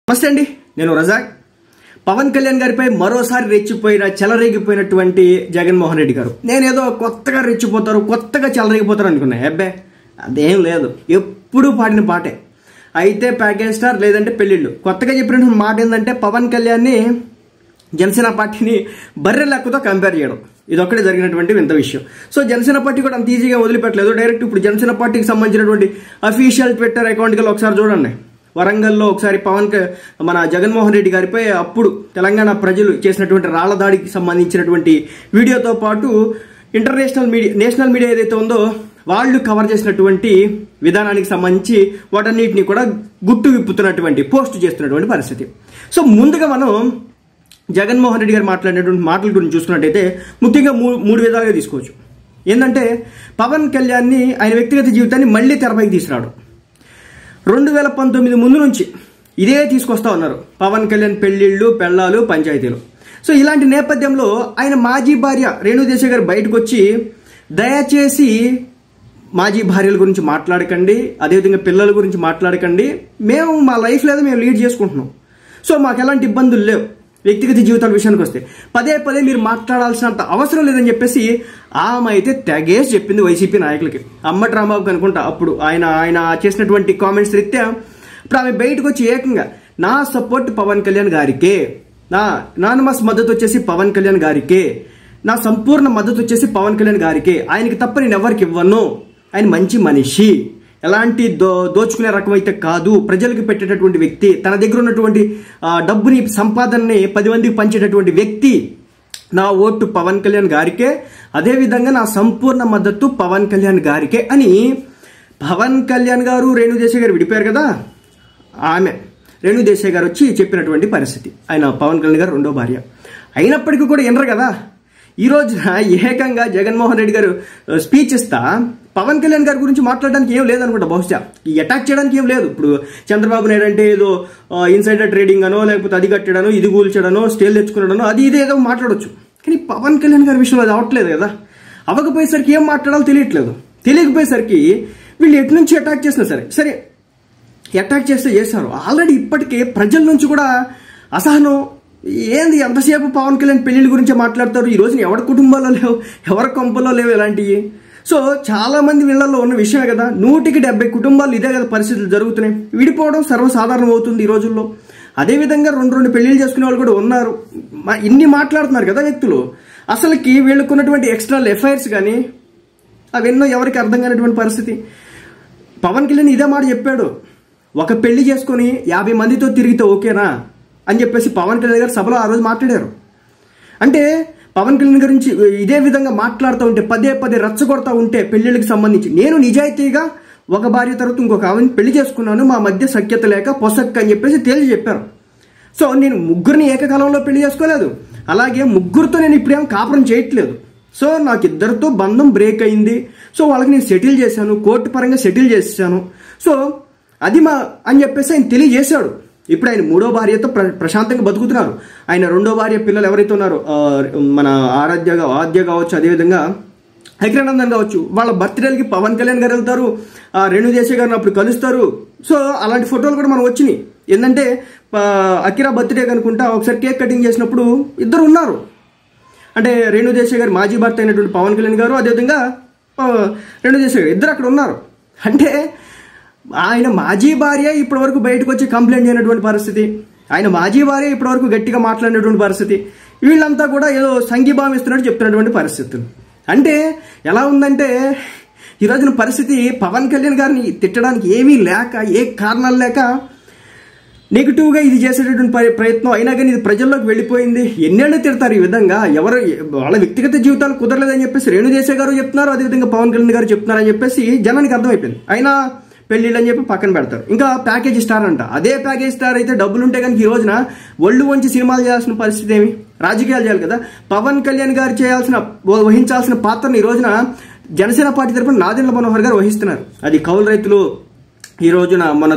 First అండి, నేను రజాక్. పవన్ కళ్యాణ్ గారిపై మరోసారి రెచ్చిపోయిన చెలరేగిపోయినటువంటి జగన్మోహన్ రెడ్డి గారు నేనేదో కొత్తగా రెచ్చిపోతారు, కొత్తగా చెలరేగిపోతారు అనుకున్నా. అబ్బే అదేం లేదు, ఎప్పుడు పాడిన పాటే. అయితే ప్యాకేజ్ స్టార్ లేదంటే పెళ్ళిళ్ళు. కొత్తగా చెప్పిన మాట ఏంటంటే పవన్ కళ్యాణ్ని జనసేన పార్టీని బర్రె లెక్కతో కంపేర్ చేయడం. ఇది ఒక్కటే జరిగినటువంటి వింత విషయం. సో జనసేన పార్టీ కూడా అంత ఈజీగా వదిలిపెట్టలేదు. డైరెక్ట్ ఇప్పుడు జనసేన పార్టీకి సంబంధించినటువంటి అఫీషియల్ ట్విట్టర్ అకౌంట్కి ఒకసారి చూడండి. వరంగల్లో ఒకసారి మన జగన్మోహన్ రెడ్డి గారిపై అప్పుడు తెలంగాణ ప్రజలు చేసినటువంటి రాళ్ల దాడికి సంబంధించినటువంటి వీడియోతో పాటు నేషనల్ మీడియా ఏదైతే ఉందో వాళ్ళు కవర్ చేసినటువంటి విధానానికి సంబంధించి వాటన్నిటిని కూడా గుట్టు విప్పుతున్నటువంటి పోస్ట్ చేస్తున్నటువంటి పరిస్థితి. సో ముందుగా మనం జగన్మోహన్ రెడ్డి గారు మాట్లాడినటువంటి మాటల గురించి చూసుకున్నట్టయితే ముఖ్యంగా మూడు విధాలుగా తీసుకోవచ్చు. ఏంటంటే పవన్ కళ్యాణ్ని ఆయన వ్యక్తిగత జీవితాన్ని మళ్లీ తెరపైకి తీసుకురావడం. 2019 ముందు నుంచి ఇదే తీసుకొస్తా ఉన్నారు. పవన్ కళ్యాణ్ పెళ్లిళ్ళు, పెళ్లాలు, పంచాయతీలు. సో ఇలాంటి నేపథ్యంలో ఆయన మాజీ భార్య రేణుదేశాయ్ గారు బయటకు వచ్చి దయచేసి మాజీ భార్యల గురించి మాట్లాడకండి, అదేవిధంగా పిల్లల గురించి మాట్లాడకండి, మేము మా లైఫ్ లేదా మేము లీడ్ చేసుకుంటున్నాం, సో మాకు ఎలాంటి ఇబ్బందులు లేవు, వ్యక్తిగత జీవితాల విషయానికి వస్తే పదే మీరు మాట్లాడాల్సినంత అవసరం లేదని చెప్పేసి ఆమె అయితే తెగేసి చెప్పింది వైసీపీ నాయకులకి. అమ్మటి రాంబాబుకి అనుకుంటా అప్పుడు ఆయన చేసినటువంటి కామెంట్స్ రీత్యా ఇప్పుడు ఆమె బయటకు వచ్చి ఏకంగా నా సపోర్ట్ పవన్ కళ్యాణ్ గారికే, నా నానమస్ మద్దతు వచ్చేసి పవన్ కళ్యాణ్ గారికే, నా సంపూర్ణ మద్దతు వచ్చేసి పవన్ కళ్యాణ్ గారికే, ఆయనకి తప్ప నేను ఎవరికి ఇవ్వను, ఆయన మంచి మనిషి, ఎలాంటి దోచుకునే రకం అయితే కాదు, ప్రజలకు పెట్టేటటువంటి వ్యక్తి, తన దగ్గర ఉన్నటువంటి డబ్బుని సంపాదనని 10 మందికి పంచేటటువంటి వ్యక్తి, నా ఓటు పవన్ కళ్యాణ్ గారికే, అదేవిధంగా నా సంపూర్ణ మద్దతు పవన్ కళ్యాణ్ గారికే అని పవన్ కళ్యాణ్ గారు రేణుదేశాయ్ గారు విడిపోయారు కదా, ఆమె రేణుదేశాయ్ గారు వచ్చి చెప్పినటువంటి పరిస్థితి. ఆయన పవన్ కళ్యాణ్ గారు రెండో భార్య అయినప్పటికీ కూడా వినరు కదా. ఈ రోజున ఏకంగా జగన్మోహన్ రెడ్డి గారు స్పీచ్ ఇస్తా పవన్ కళ్యాణ్ గారి గురించి మాట్లాడడానికి ఏం లేదనుకుంటా, బహుశా ఈ అటాక్ చేయడానికి ఏం లేదు. ఇప్పుడు చంద్రబాబు నాయుడు అంటే ఏదో ఇన్సైడర్ ట్రేడింగ్ అనో, లేకపోతే అది కట్టడనో, ఇది కూల్చడనో, స్టేల్ తెచ్చుకున్నాడనో, అది ఇదేదో మాట్లాడొచ్చు. కానీ పవన్ కళ్యాణ్ గారి విషయంలో అది అవట్లేదు కదా. అవ్వకపోయేసరికి ఏం మాట్లాడాలో తెలియట్లేదు. తెలియకపోయేసరికి వీళ్ళు ఎటు నుంచి అటాక్ చేసినా సరే అటాక్ చేస్తే చేశారు. ఆల్రెడీ ఇప్పటికే ప్రజల నుంచి కూడా అసహనం, ఏంది ఎంతసేపు పవన్ కళ్యాణ్ పెళ్లిళ్ళ గురించే మాట్లాడతారు, ఈ రోజున ఎవరి కుటుంబాల్లో లేవు, ఎవరి కొంపల్లో లేవు ఇలాంటివి. సో చాలా మంది వీళ్ళల్లో ఉన్న విషయమే కదా. 170 కుటుంబాలు ఇదే కదా పరిస్థితులు జరుగుతున్నాయి. విడిపోవడం సర్వసాధారణం అవుతుంది ఈ రోజుల్లో. అదేవిధంగా 2 పెళ్లిళ్ళు చేసుకునే వాళ్ళు కూడా ఉన్నారు. ఇన్ని మాట్లాడుతున్నారు కదా వ్యక్తులు. అసలుకి వీళ్ళకున్నటువంటి ఎక్స్టర్నల్ ఎఫైర్స్ కానీ అవెన్నో ఎవరికి అర్థం కానటువంటి పరిస్థితి. పవన్ కళ్యాణ్ ఇదే మాట చెప్పాడు, ఒక పెళ్లి చేసుకుని 50 మందితో తిరిగితే ఓకేనా అని చెప్పేసి పవన్ కళ్యాణ్ గారు సభలో ఆ రోజు మాట్లాడారు. అంటే పవన్ కళ్యాణ్ గురించి ఇదే విధంగా మాట్లాడుతూ ఉంటే, పదే రచ్చగొడతా ఉంటే పెళ్లిళ్ళకి సంబంధించి, నేను నిజాయితీగా ఒక భార్య తర్వాత ఇంకొక ఆమెను పెళ్లి చేసుకున్నాను, మా మధ్య సఖ్యత లేక పొసక్క అని చెప్పేసి తేల్చి చెప్పారు. సో నేను ముగ్గురిని ఏకకాలంలో పెళ్లి చేసుకోలేదు, అలాగే ముగ్గురితో నేను ఇప్పుడేం కాపురం చేయట్లేదు. సో నాకు ఇద్దరితో బంధం బ్రేక్ అయింది. సో వాళ్ళకి నేను సెటిల్ చేశాను, కోర్టు పరంగా సెటిల్ చేశాను. సో అది అని చెప్పేసి ఆయన తెలియజేశాడు. ఇప్పుడు ఆయన 3వ భార్యతో ప్రశాంతంగా బతుకుతున్నారు. ఆయన 2వ భార్య పిల్లలు ఎవరైతే ఉన్నారో, మన ఆరాధ్య కావచ్చు, అదేవిధంగా హైకరానందన్ కావచ్చు, వాళ్ళ బర్త్డేలకి పవన్ కళ్యాణ్ గారు వెళ్తారు, రేణుదేశాయ్ గారిని అప్పుడు కలుస్తారు. సో అలాంటి ఫోటోలు కూడా మనం వచ్చినాయి. ఏంటంటే అకిరా బర్త్డే కనుకుంటా ఒకసారి కేక్ కటింగ్ చేసినప్పుడు ఇద్దరు ఉన్నారు. అంటే రేణుదేశాయ్ గారు మాజీ భర్త అయినటువంటి పవన్ కళ్యాణ్ గారు, అదేవిధంగా రేణుదేశాయ్ గారు ఇద్దరు అక్కడ ఉన్నారు. అంటే ఆయన మాజీ భార్య ఇప్పటి వరకు బయటకు వచ్చి కంప్లైంట్ చేయనటువంటి పరిస్థితి, ఆయన మాజీ భార్య ఇప్పటి వరకు గట్టిగా మాట్లాడినటువంటి పరిస్థితి, వీళ్ళంతా కూడా ఏదో సంఘీభావం ఇస్తున్నట్టు చెప్తున్నటువంటి పరిస్థితులు. అంటే ఎలా ఉందంటే ఈ రోజున పరిస్థితి పవన్ కళ్యాణ్ గారిని తిట్టడానికి ఏమీ లేక, ఏ కారణాలు లేక నెగిటివ్గా ఇది చేసేటటువంటి ప్రయత్నం అయినా కానీ ఇది ప్రజల్లోకి వెళ్ళిపోయింది. ఎన్నేళ్ళు తిడతారు ఈ విధంగా, వాళ్ళ వ్యక్తిగత జీవితాలు కుదరలేదని చెప్పేసి రేణుదేశాయ్ గారు చెప్తున్నారు, అదేవిధంగా పవన్ కళ్యాణ్ గారు చెప్తున్నారని చెప్పేసి జనానికి అర్థమైపోయింది. అయినా పెళ్లిళ్ళు అని చెప్పి పక్కన పెడతారు. ఇంకా ప్యాకేజ్ స్టార్ అంట. అదే ప్యాకేజ్ స్టార్ అయితే డబ్బులు ఉంటే కనుక ఈ రోజున ఒళ్ళు వంచి సినిమాలు చేయాల్సిన పరిస్థితి ఏమి, రాజకీయాలు చేయాలి కదా. పవన్ కళ్యాణ్ గారు వహించాల్సిన పాత్రను ఈ రోజున జనసేన పార్టీ తరఫున నాదెండ్ల మనోహర్ గారు వహిస్తున్నారు. అది కౌలు రైతులు ఈ రోజున మన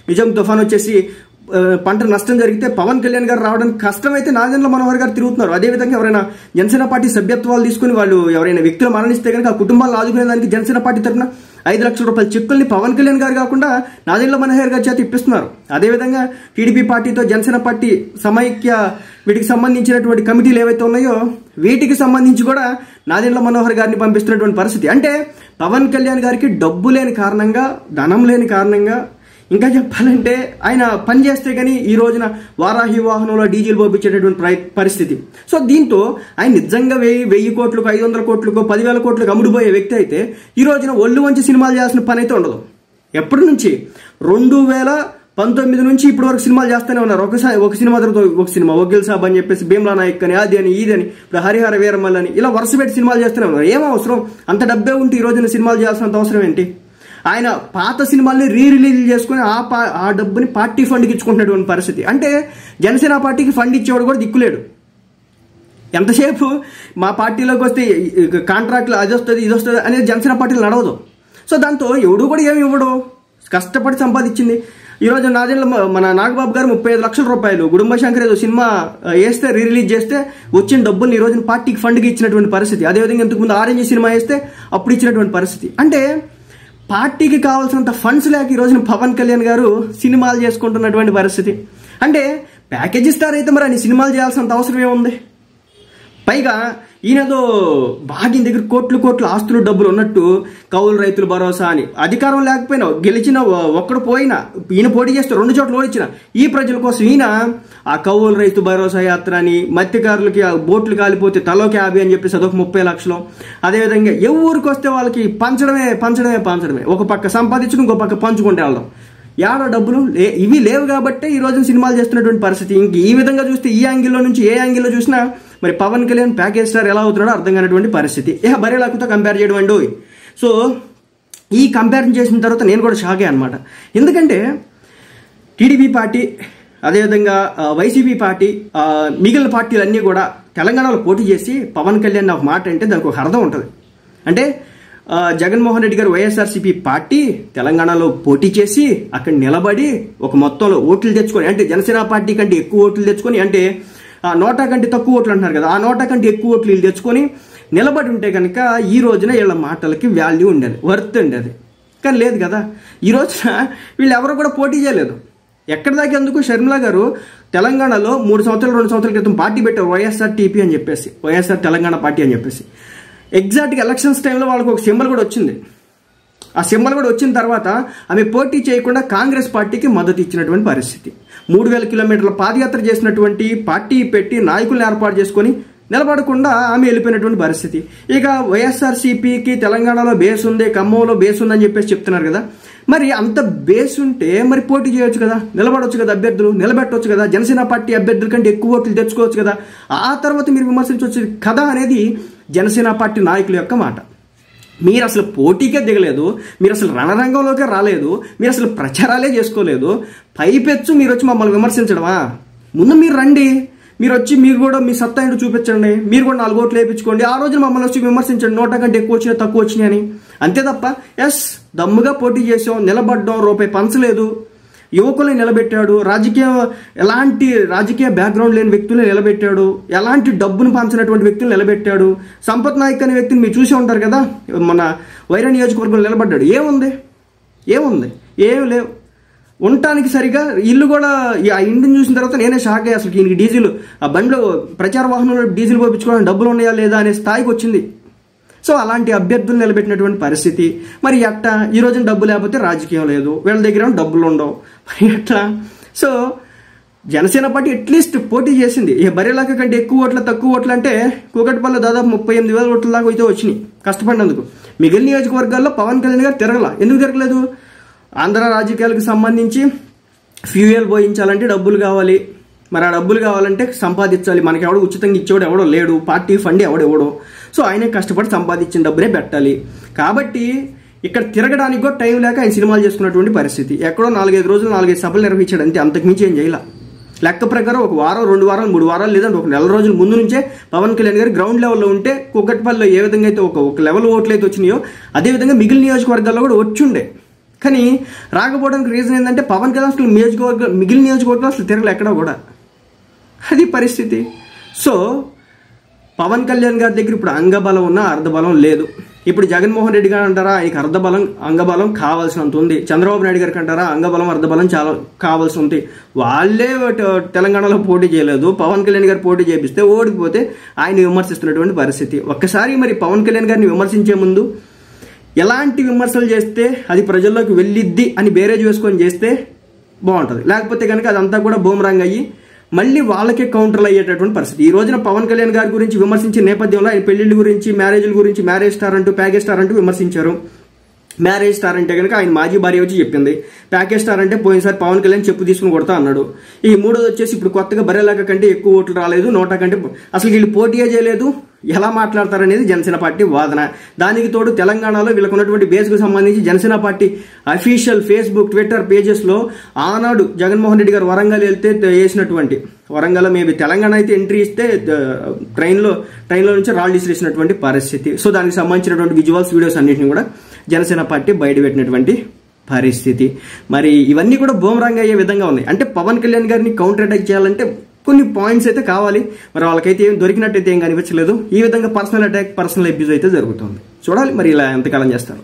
నిజాం తుఫాన్ వచ్చేసి పంట నష్టం జరిగితే పవన్ కళ్యాణ్ గారు రావడానికి కష్టమైతే నాదెండ్ల మనోహర్ గారు తిరుగుతున్నారు. అదేవిధంగా ఎవరైనా జనసేన పార్టీ సభ్యత్వాలు తీసుకుని వాళ్ళు ఎవరైనా వ్యక్తులు మరణిస్తే కనుక ఆ కుటుంబాలను ఆదుకునే దానికి జనసేన పార్టీ తరఫున 5 లక్షల రూపాయల చెక్కుల్ని పవన్ కళ్యాణ్ గారు కాకుండా నాదెండ్ల మనోహర్ గారి చేత ఇప్పిస్తున్నారు. అదేవిధంగా టీడీపీ పార్టీతో జనసేన పార్టీ సమైక్య వీటికి సంబంధించినటువంటి కమిటీలు ఏవైతే ఉన్నాయో వీటికి సంబంధించి కూడా నాదెండ్ల మనోహర్ గారిని పంపిస్తున్నటువంటి పరిస్థితి. అంటే పవన్ కళ్యాణ్ గారికి డబ్బు లేని కారణంగా, ధనం లేని కారణంగా, ఇంకా చెప్పాలంటే ఆయన పని చేస్తే కానీ ఈ రోజున వారాహి వాహనంలో డీజిల్ పంపించేటటువంటి పరిస్థితి. సో దీంతో ఆయన నిజంగా 1000 కోట్లకు 500 కోట్లకు 10,000 కోట్లకు అమ్ముడుపోయే వ్యక్తి అయితే ఈ రోజున ఒళ్ళు వంచి సినిమాలు చేయాల్సిన పని అయితే ఉండదు. ఎప్పటి నుంచి 2019 నుంచి ఇప్పటి వరకు సినిమాలు చేస్తూనే ఉన్నారు. ఒక సినిమా తర్వాత ఒక సినిమా, వకీల్ సాబ్ అని చెప్పేసి, భీమ్లా నాయక్ అని, అది అని ఇది అని, ఇప్పుడు హరిహర వీరమల్ అని, ఇలా వరుస పెట్టి సినిమాలు చేస్తూనే ఉన్నారు. ఏం అవసరం? అంత డబ్బే ఉంటే ఈ రోజున సినిమాలు చేయాల్సినంత అవసరం ఏంటి? ఆయన పాత సినిమాల్ని రిలీజ్ చేసుకుని ఆ డబ్బుని పార్టీ ఫండ్కి ఇచ్చుకుంటున్నటువంటి పరిస్థితి. అంటే జనసేన పార్టీకి ఫండ్ ఇచ్చేవాడు కూడా దిక్కులేడు. ఎంతసేపు మా పార్టీలోకి వస్తే కాంట్రాక్ట్లు అది వస్తుంది ఇది వస్తుంది అనేది జనసేన పార్టీలు నడవదు. సో దాంతో ఎవడు కూడా ఏమి ఇవ్వడు, కష్టపడి సంపాదించింది. ఈరోజు మన నాగబాబు గారు 35 లక్షల రూపాయలు గుడుంబ శంకర్ ఏదో సినిమా వేస్తే రిలీజ్ చేస్తే వచ్చిన డబ్బుల్ని ఈ రోజున పార్టీకి ఫండ్కి ఇచ్చినటువంటి పరిస్థితి. అదేవిధంగా ఇంతకుముందు ఆరెంజ్ సినిమా వేస్తే అప్పుడు ఇచ్చినటువంటి పరిస్థితి. అంటే పార్టీకి కావాల్సినంత ఫండ్స్ లేక ఈ రోజున పవన్ కళ్యాణ్ గారు సినిమాలు చేసుకుంటున్నటువంటి పరిస్థితి. అంటే ప్యాకేజ్ స్టార్ అయితే మరి అన్ని సినిమాలు చేయాల్సినంత అవసరం ఏముంది? పైగా ఈయనదో బాగా దగ్గర కోట్లు ఆస్తులు డబ్బులు ఉన్నట్టు కౌలు రైతులు భరోసా అని, అధికారం లేకపోయినా గెలిచిన ఒక్కడు పోయినా ఈయన పోటీ చేస్తే 2 చోట్ల ఓడించిన ఈ ప్రజల కోసం ఈయన ఆ కౌలు రైతు భరోసా యాత్ర అని, మత్స్యకారులకి బోట్లు కాలిపోతే తలోకి 50 అని చెప్పేసి అదొక 30 లక్షలు. అదేవిధంగా ఏ ఊరికి వస్తే వాళ్ళకి పంచడమే, ఒక పక్క సంపాదించుకుని ఇంకో పక్క పంచుకుంటే వెళ్దాం. యాడ డబ్బులు ఇవి లేవు కాబట్టి ఈ రోజున సినిమాలు చేస్తున్నటువంటి పరిస్థితి. ఇంక ఈ విధంగా చూస్తే ఈ యాంగిల్లో నుంచి ఏ యాంగిల్లో చూసినా మరి పవన్ కళ్యాణ్ ప్యాకేజ్ స్టార్ ఎలా అవుతున్నాడో అర్థం కానటువంటి పరిస్థితి. బరేలాకుతో కంపేర్ చేయడం అండి. సో ఈ కంపేరిజన్ చేసిన తర్వాత నేను కూడా షాకే అనమాట. ఎందుకంటే టీడీపీ పార్టీ, అదేవిధంగా వైసీపీ పార్టీ, మిగిలిన పార్టీలన్నీ కూడా తెలంగాణలో పోటీ చేసి పవన్ కళ్యాణ్ ఒక మాట అంటే దానికి ఒక అర్థం ఉంటుంది. అంటే జగన్మోహన్ రెడ్డి గారు వైఎస్ఆర్సీపీ పార్టీ తెలంగాణలో పోటీ చేసి అక్కడ నిలబడి ఒక మొత్తంలో ఓట్లు తెచ్చుకొని, అంటే జనసేన పార్టీ కంటే ఎక్కువ ఓట్లు తెచ్చుకొని, అంటే ఆ నోటా కంటే తక్కువ ఓట్లు అంటున్నారు కదా, ఆ నోటా కంటే ఎక్కువ ఓట్లు వీళ్ళు తెచ్చుకొని నిలబడి ఉంటే కనుక ఈ రోజున వీళ్ళ మాటలకి వాల్యూ ఉండేది, వర్త్ ఉండేది. కానీ లేదు కదా, ఈ రోజున వీళ్ళు ఎవరు కూడా పోటీ చేయలేదు. ఎక్కడి దాకా ఎందుకు షర్మిల గారు తెలంగాణలో 2 సంవత్సరాల క్రితం పార్టీ పెట్టారు, వైఎస్ఆర్ టీపీ అని చెప్పేసి, వైఎస్ఆర్ తెలంగాణ పార్టీ అని చెప్పేసి. ఎగ్జాక్ట్గా ఎలక్షన్స్ టైంలో వాళ్ళకి ఒక సింబల్ కూడా వచ్చింది. ఆ సింబల్ కూడా వచ్చిన తర్వాత ఆమె పోటీ చేయకుండా కాంగ్రెస్ పార్టీకి మద్దతు ఇచ్చినటువంటి పరిస్థితి. 3000 కిలోమీటర్ల పాదయాత్ర చేసినటువంటి పార్టీ పెట్టి నాయకులను ఏర్పాటు చేసుకొని నిలబడకుండా ఆమె వెళ్ళిపోయినటువంటి పరిస్థితి. ఇక వైఎస్ఆర్సీపీకి తెలంగాణలో బేస్ ఉంది, ఖమ్మంలో బేస్ ఉందని చెప్పేసి చెప్తున్నారు కదా. మరి అంత బేస్ ఉంటే మరి పోటీ చేయొచ్చు కదా, నిలబడవచ్చు కదా, అభ్యర్థులు నిలబెట్టవచ్చు కదా, జనసేన పార్టీ అభ్యర్థుల కంటే ఎక్కువ ఓట్లు తెచ్చుకోవచ్చు కదా, ఆ తర్వాత మీరు విమర్శించవచ్చు కదా అనేది జనసేన పార్టీ నాయకుల యొక్క మాట. మీరు అసలు పోటీకే దిగలేదు, మీరు అసలు రణరంగంలోకే రాలేదు, మీరు అసలు ప్రచారాలే చేసుకోలేదు, పైపెచ్చు మీరు వచ్చి మమ్మల్ని విమర్శించడమా? ముందు మీరు రండి, మీరు వచ్చి మీరు కూడా మీ సత్తా ఏంటో చూపించండి, మీరు కూడా 4 ఓట్లు వేయించుకోండి, ఆ రోజున మమ్మల్ని వచ్చి విమర్శించండి, 100 కంటే ఎక్కువ వచ్చినా తక్కువ వచ్చినాయి అని. అంతే తప్ప దమ్ముగా పోటీ చేసాం, నిలబడ్డాం, రూపాయి పంచలేదు, యువకుల్ని నిలబెట్టాడు, ఎలాంటి రాజకీయ బ్యాక్గ్రౌండ్ లేని వ్యక్తుల్ని నిలబెట్టాడు, ఎలాంటి డబ్బును పంచినటువంటి వ్యక్తులు నిలబెట్టాడు. సంపత్ నాయక్ అనే వ్యక్తిని మీరు చూసే ఉంటారు కదా, మన వైరా నియోజకవర్గంలో నిలబడ్డాడు. ఏముంది? ఏమి లేవు. ఉండటానికి సరిగా ఇల్లు కూడా, ఆ ఇంటిని చూసిన తర్వాత నేనే షాక్ అయ్యా. అసలు ఈయనకి డీజిల్, ఆ బండిలో ప్రచార వాహనంలో డీజిల్ పోయించుకోవడానికి డబ్బులు ఉన్నాయా లేదా అనే స్థాయికి వచ్చింది. సో అలాంటి అభ్యర్థులు నిలబెట్టినటువంటి పరిస్థితి. మరి ఎట్లా ఈ రోజున డబ్బు లేకపోతే రాజకీయం లేదు, వీళ్ళ దగ్గర డబ్బులు ఉండవు, మరి ఎట్లా? సో జనసేన పార్టీ అట్లీస్ట్ పోటీ చేసింది. బరేలాక కంటే ఎక్కువ ఓట్ల తక్కువ ఓట్లు అంటే కూకట్పల్లి దాదాపు 38,000 ఓట్ల దాకా అయితే వచ్చినాయి కష్టపడినందుకు. మిగిలిన నియోజకవర్గాల్లో పవన్ కళ్యాణ్ గారు తిరగల. ఎందుకు తిరగలేదు? ఆంధ్ర రాజకీయాలకు సంబంధించి ఫ్యూయల్ పోయించాలంటే డబ్బులు కావాలి, మరి ఆ డబ్బులు కావాలంటే సంపాదించాలి. మనకి ఎవడో ఉచితంగా ఇచ్చేవాడు ఎవడో లేడు, పార్టీ ఫండ్ ఎవడెవడో. సో ఆయనే కష్టపడి సంపాదించిన డబ్బునే పెట్టాలి. కాబట్టి ఇక్కడ తిరగడానికి కూడా టైం లేక ఆయన సినిమాలు చేసుకున్నటువంటి పరిస్థితి. ఎక్కడో 4-5 రోజులు 4-5 సభలు నిర్వహించాడు అంతే, అంతకుమించి ఏం చేయాల. లెక్క ప్రకారం 1 వారం 2 వారాలు 3 వారాలు లేదంటే 1 నెల రోజుల ముందు నుంచే పవన్ కళ్యాణ్ గారు గ్రౌండ్ లెవెల్లో ఉంటే కూకట్పల్లిలో ఏ విధంగా అయితే ఒక లెవెల్ ఓట్లు అయితే వచ్చినాయో అదేవిధంగా మిగిలిన నియోజకవర్గాల్లో కూడా వచ్చుండే. కానీ రాకపోవడానికి రీజన్ ఏంటంటే పవన్ కళ్యాణ్ అసలు మిగిలిన నియోజకవర్గం అసలు తిరగలే ఎక్కడా కూడా. అది పరిస్థితి. సో పవన్ కళ్యాణ్ గారి దగ్గర ఇప్పుడు అంగబలం ఉన్నా అర్ధబలం లేదు. ఇప్పుడు జగన్మోహన్ రెడ్డి గారు అంటారా ఆయనకి అర్ధబలం అంగబలం కావాల్సినంత ఉంది. చంద్రబాబు నాయుడు గారికి అంటారా అంగబలం అర్ధబలం చాలా కావాల్సి ఉంది. వాళ్ళే తెలంగాణలో పోటీ చేయలేదు, పవన్ కళ్యాణ్ గారు పోటీ చేపిస్తే ఓడిపోతే ఆయన విమర్శిస్తున్నటువంటి పరిస్థితి. ఒక్కసారి మరి పవన్ కళ్యాణ్ గారిని విమర్శించే ముందు ఎలాంటి విమర్శలు చేస్తే అది ప్రజల్లోకి వెళ్ళిద్ది అని బేరేజ్ వేసుకొని చేస్తే బాగుంటుంది. లేకపోతే కనుక అదంతా కూడా బూమరాంగ్ అయ్యి మళ్ళీ వాళ్ళకే కౌంటర్లు అయ్యేటటువంటి పరిస్థితి. ఈ రోజున పవన్ కళ్యాణ్ గారి గురించి విమర్శించే నేపథ్యంలో ఆయన పెళ్లిళ్ళ గురించి, మ్యారేజ్ల గురించి, మ్యారేజ్ స్టార్ అంటూ, ప్యాకేజ్ స్టార్ అంటూ విమర్శించారు. మ్యారేజ్ స్టార్ అంటే కనుక ఆయన మాజీ భార్య వచ్చి చెప్పింది. ప్యాకేజ్ స్టార్ అంటే పోయినసారి పవన్ కళ్యాణ్ చెప్పు తీసుకుని కొడతా అన్నాడు. ఈ మూడోది వచ్చేసి ఇప్పుడు కొత్తగా బర్రెలాక కంటే ఎక్కువ ఓట్లు రాలేదు, 100 కంటే అసలు వీళ్ళు పోటీయే చేయలేదు, ఎలా మాట్లాడతారనేది జనసేన పార్టీ వాదన. దానికి తోడు తెలంగాణలో వీళ్ళకు ఉన్నటువంటి బేస్కు సంబంధించి Janasena party official Facebook, Twitter పేజెస్లో ఆనాడు జగన్మోహన్ రెడ్డి గారు వరంగల్ వెళ్తే వేసినటువంటి, వరంగల్ మేబీ తెలంగాణ అయితే ఎంట్రీ ఇస్తే ట్రైన్లో నుంచి రాళ్ళు ఇసిరేసినటువంటి పరిస్థితి. సో దానికి సంబంధించినటువంటి విజువల్స్, వీడియోస్ అన్నింటినీ కూడా జనసేన పార్టీ బయటపెట్టినటువంటి పరిస్థితి. మరి ఇవన్నీ కూడా బూమరాంగ్ అయ్యే విధంగా ఉన్నాయి. అంటే పవన్ కళ్యాణ్ గారిని కౌంటర్ అటాక్ చేయాలంటే కొన్ని పాయింట్స్ అయితే కావాలి. మరి వాళ్ళకైతే ఏం దొరికినట్టయితే ఏం కనిపించలేదు. ఈ విధంగా పర్సనల్ అటాక్, పర్సనల్ అబ్యూజ్ అయితే జరుగుతుంది. చూడాలి మరి ఇలా ఎంతకాలం చేస్తారు.